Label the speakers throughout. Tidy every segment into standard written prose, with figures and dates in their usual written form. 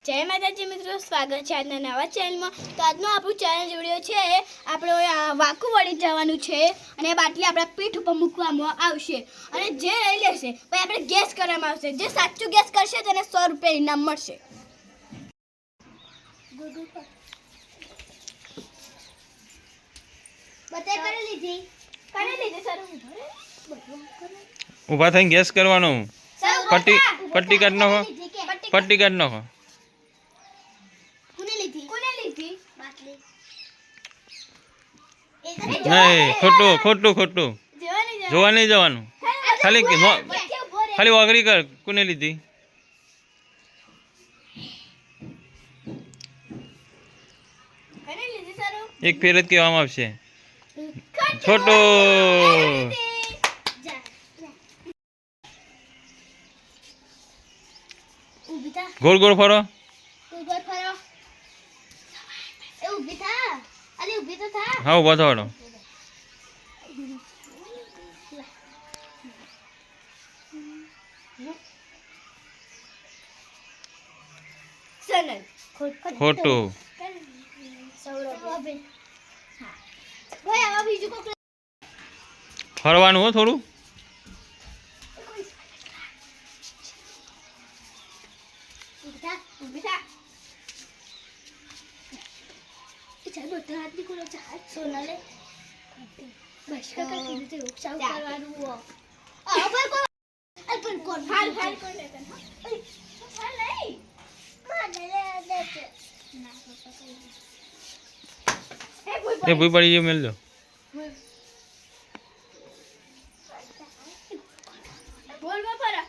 Speaker 1: जय माताजी मित्रों, स्वागत है આજના નવા ચેનલમાં। તો આજનો આપણો ચેલેન્જ વિડિયો છે આપણે વાકુ વળી જવાનું છે અને બાટલી આપણા પીઠ ઉપર મૂકવામાં આવશે અને જે લઈ લેશે પછી આપણે ગેસ કરવામાં આવશે। જે સાચું ગેસ કરશે તેને 100 રૂપિયા ઇનામ મળશે। બતે કરી લીધી સર
Speaker 2: ઊભા થઈને ગેસ કરવાનો। પટ્ટી કાઢ નાખો, પટ્ટી કાઢ નાખો। नहीं खोटू खोटू खोटू जोवा नहीं जवानू खाली खाली वागरी कर कोने लीधी एक फेर ज कहेवामां आवशे छोटू गोल गोल फरो हाँ उभा थवाड़ो खोटू फरवानुं हो थोड़ू
Speaker 1: सोनाले बस का कीधुं ते उपचार करवानुं हो अपन कोण हाल हाल कोण लेता हाल नहीं माने ले दे
Speaker 2: ए भूई पड़ी जो मिल लो
Speaker 1: बोल बापरा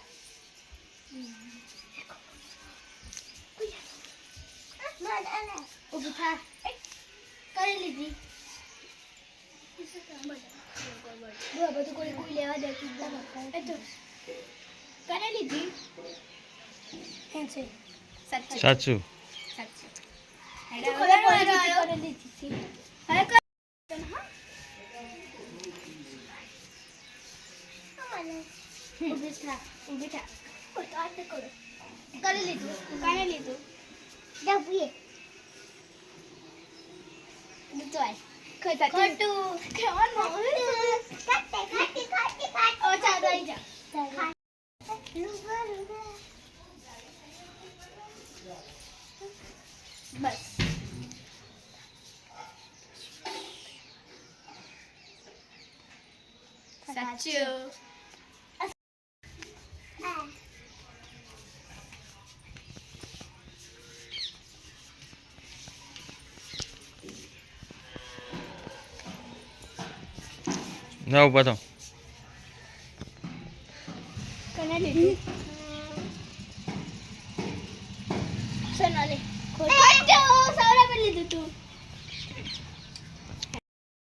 Speaker 1: मान आला उठा કરી લીધી બધું કોઈ લેવા દેતું એ તો કરી લીધી હે છે
Speaker 2: સાચું
Speaker 1: કરી લીધી હવે કર ઉભી થા કરી લીધું જાપીએ Betul. Khotu. Kawan mau. Khati. Oh, cakap aja. Bas. Satu.
Speaker 2: ना ऊपर तो
Speaker 1: कने लीधी सोनाले खोटो સાવરા પર લીધું તું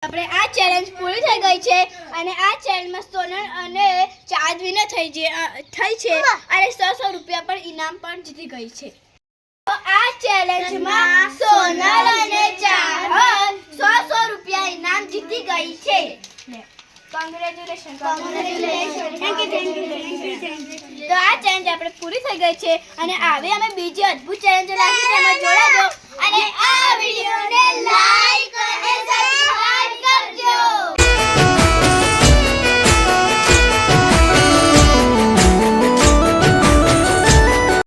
Speaker 1: આપણે આ ચેલેન્જ પૂરી થઈ ગઈ છે અને આ ચેલેન્જમાં સોનલ અને ચાંદવીને થઈ છે અને 100 રૂપિયા પર ઇનામ પણ જીતી ગઈ છે। તો આ ચેલેન્જમાં સોનલ અને ચાંદ 100 રૂપિયા ઇનામ જીતી ગઈ છે। Congratulations. Thank you. તો આ ચેલેન્જ આપણે પૂરી થઈ ગઈ છે અને આવે અમે બીજી અદ્ભુત ચેલેન્જ લાગી તેમાં જોડાજો અને આ વિડિયોને લાઈક